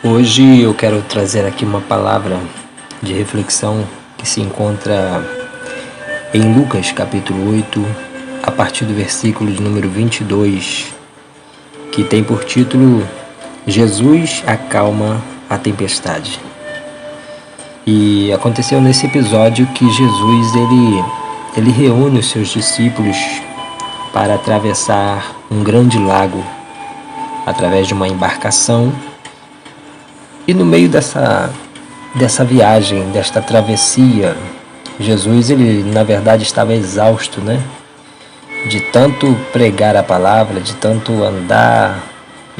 Hoje eu quero trazer aqui uma palavra de reflexão que se encontra em Lucas capítulo 8, a partir do versículo de número 22, que tem por título Jesus acalma a tempestade. E aconteceu nesse episódio que Jesus ele reúne os seus discípulos para atravessar um grande lago através de uma embarcação. E no meio dessa viagem, desta travessia, Jesus, ele na verdade estava exausto, De tanto pregar a palavra, de tanto andar,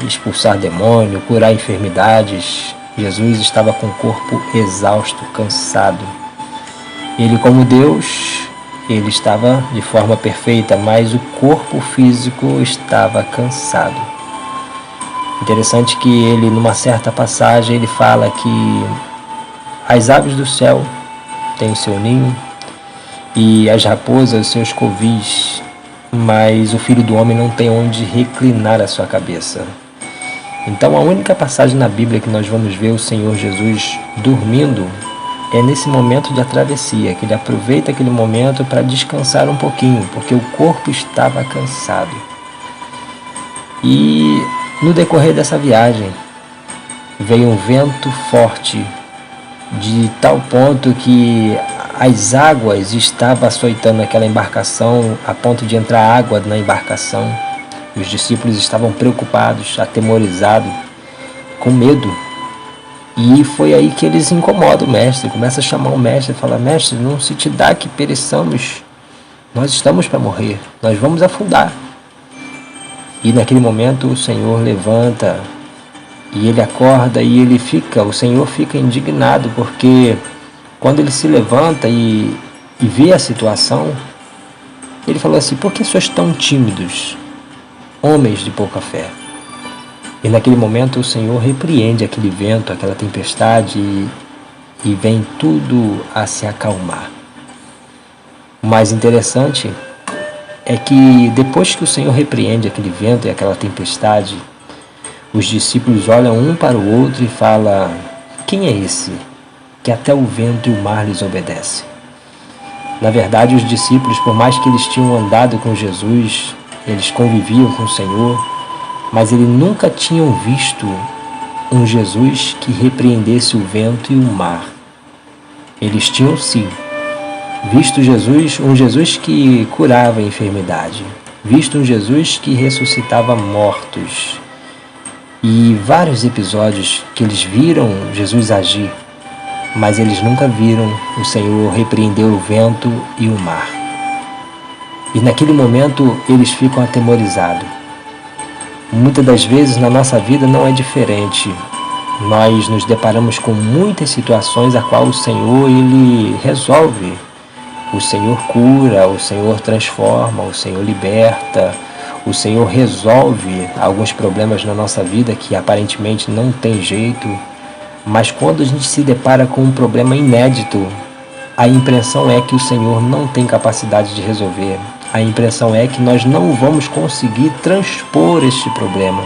expulsar demônio, curar enfermidades. Jesus estava com o corpo exausto, cansado. Ele, como Deus, ele estava de forma perfeita, mas o corpo físico estava cansado. Interessante que ele, numa certa passagem, ele fala que as aves do céu têm o seu ninho e as raposas os seus covis, mas o Filho do Homem não tem onde reclinar a sua cabeça. Então a única passagem na Bíblia que nós vamos ver o Senhor Jesus dormindo é nesse momento de travessia, que ele aproveita aquele momento para descansar um pouquinho, porque o corpo estava cansado. E no decorrer dessa viagem, veio um vento forte, de tal ponto que as águas estavam açoitando aquela embarcação, a ponto de entrar água na embarcação. Os discípulos estavam preocupados, atemorizados, com medo. E foi aí que eles incomodam o mestre, começa a chamar o mestre e fala: mestre, não se te dá que pereçamos, nós estamos para morrer, nós vamos afundar. E naquele momento o Senhor levanta e ele acorda e o Senhor fica indignado, porque quando ele se levanta e vê a situação, ele falou assim: por que sois tão tímidos, homens de pouca fé? E naquele momento o Senhor repreende aquele vento, aquela tempestade e vem tudo a se acalmar. O mais interessante é que depois que o Senhor repreende aquele vento e aquela tempestade, os discípulos olham um para o outro e falam: quem é esse que até o vento e o mar lhes obedecem? Na verdade, os discípulos, por mais que eles tinham andado com Jesus, eles conviviam com o Senhor, mas eles nunca tinham visto um Jesus que repreendesse o vento e o mar. Eles tinham sim visto um Jesus que curava a enfermidade, visto um Jesus que ressuscitava mortos, e vários episódios que eles viram Jesus agir, mas eles nunca viram o Senhor repreender o vento e o mar. E naquele momento eles ficam atemorizados. Muitas das vezes na nossa vida não é diferente. Nós nos deparamos com muitas situações a qual o Senhor ele resolve. O Senhor cura, o Senhor transforma, o Senhor liberta, o Senhor resolve alguns problemas na nossa vida que aparentemente não tem jeito, mas quando a gente se depara com um problema inédito, a impressão é que o Senhor não tem capacidade de resolver. A impressão é que nós não vamos conseguir transpor este problema.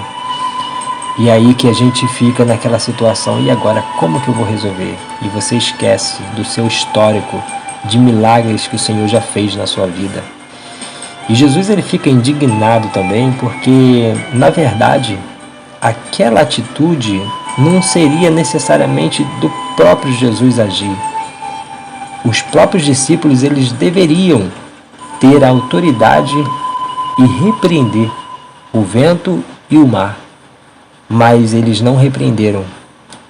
E aí que a gente fica naquela situação: e agora, como que eu vou resolver? E você esquece do seu histórico de milagres que o Senhor já fez na sua vida. E Jesus ele fica indignado também, porque na verdade aquela atitude não seria necessariamente do próprio Jesus agir. Os próprios discípulos eles deveriam ter a autoridade e repreender o vento e o mar, mas eles não repreenderam.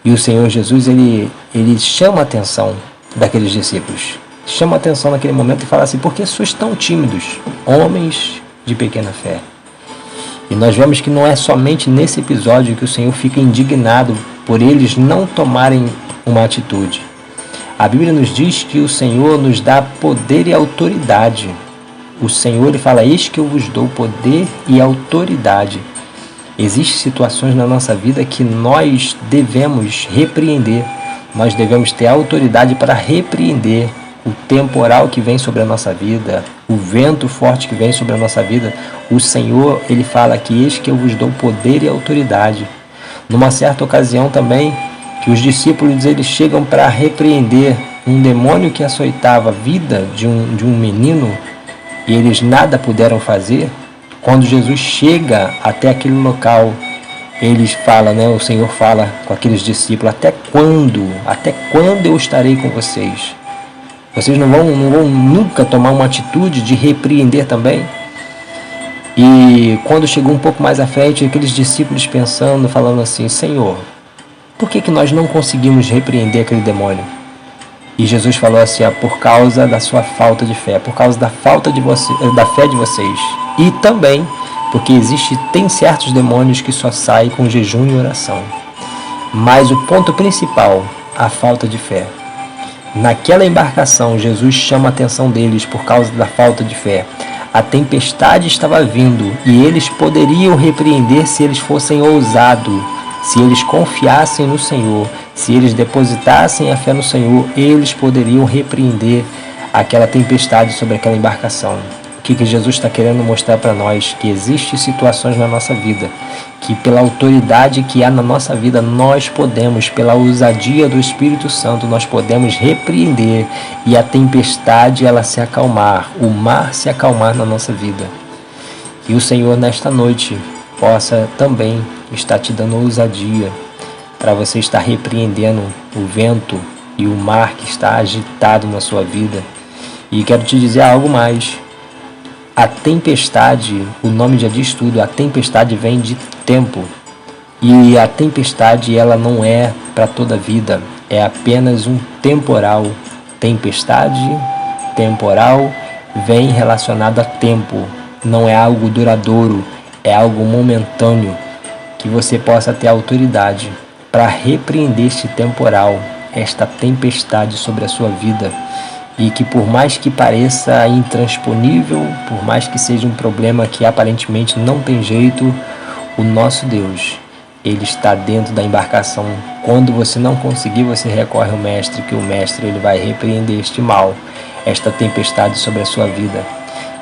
E o Senhor Jesus ele chama a atenção daqueles discípulos. Chama a atenção naquele momento e fala assim: por que sois tão tímidos, homens de pequena fé? E nós vemos que não é somente nesse episódio que o Senhor fica indignado por eles não tomarem uma atitude. A Bíblia nos diz que o Senhor nos dá poder e autoridade. O Senhor ele fala: eis que eu vos dou poder e autoridade. Existem situações na nossa vida que nós devemos repreender. Nós devemos ter autoridade para repreender o temporal que vem sobre a nossa vida, o vento forte que vem sobre a nossa vida. O Senhor, ele fala que eis que eu vos dou poder e autoridade. Numa certa ocasião também, que os discípulos eles chegam para repreender um demônio que açoitava a vida de um menino e eles nada puderam fazer. Quando Jesus chega até aquele local, eles falam, o Senhor fala com aqueles discípulos: até quando eu estarei com vocês? Vocês não vão nunca tomar uma atitude de repreender também? E quando chegou um pouco mais à frente, aqueles discípulos pensando, falando assim: Senhor, por que nós não conseguimos repreender aquele demônio? E Jesus falou assim: por causa da sua falta de fé, por causa da falta da fé de vocês. E também porque tem certos demônios que só saem com jejum e oração. Mas o ponto principal, a falta de fé. Naquela embarcação, Jesus chama a atenção deles por causa da falta de fé. A tempestade estava vindo e eles poderiam repreender se eles fossem ousados, se eles confiassem no Senhor, se eles depositassem a fé no Senhor, eles poderiam repreender aquela tempestade sobre aquela embarcação. O que Jesus está querendo mostrar para nós? Que existem situações na nossa vida, que pela autoridade que há na nossa vida, nós podemos, pela ousadia do Espírito Santo, nós podemos repreender e a tempestade ela se acalmar, o mar se acalmar na nossa vida. Que o Senhor nesta noite possa também estar te dando ousadia para você estar repreendendo o vento e o mar que está agitado na sua vida. E quero te dizer algo mais. A tempestade, o nome já diz tudo, a tempestade vem de tempo. E a tempestade ela não é para toda a vida, é apenas um temporal. Tempestade, temporal, vem relacionado a tempo, não é algo duradouro, é algo momentâneo. Que você possa ter autoridade para repreender este temporal, esta tempestade sobre a sua vida. E que por mais que pareça intransponível, por mais que seja um problema que aparentemente não tem jeito, o nosso Deus, Ele está dentro da embarcação. Quando você não conseguir, você recorre ao Mestre, que o Mestre ele vai repreender este mal, esta tempestade sobre a sua vida.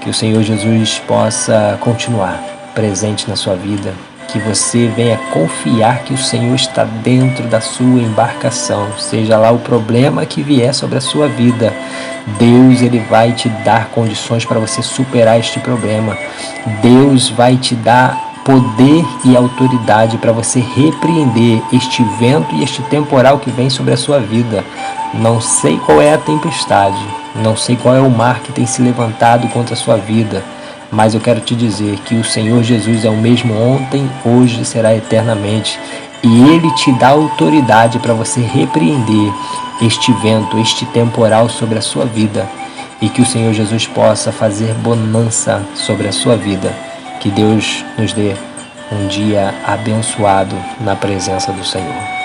Que o Senhor Jesus possa continuar presente na sua vida, que você venha confiar que o Senhor está dentro da sua embarcação, seja lá o problema que vier sobre a sua vida, Deus ele vai te dar condições para você superar este problema. Deus vai te dar poder e autoridade para você repreender este vento e este temporal que vem sobre a sua vida. Não sei qual é a tempestade, não sei qual é o mar que tem se levantado contra a sua vida, mas eu quero te dizer que o Senhor Jesus é o mesmo ontem, hoje e será eternamente. E Ele te dá autoridade para você repreender este vento, este temporal sobre a sua vida. E que o Senhor Jesus possa fazer bonança sobre a sua vida. Que Deus nos dê um dia abençoado na presença do Senhor.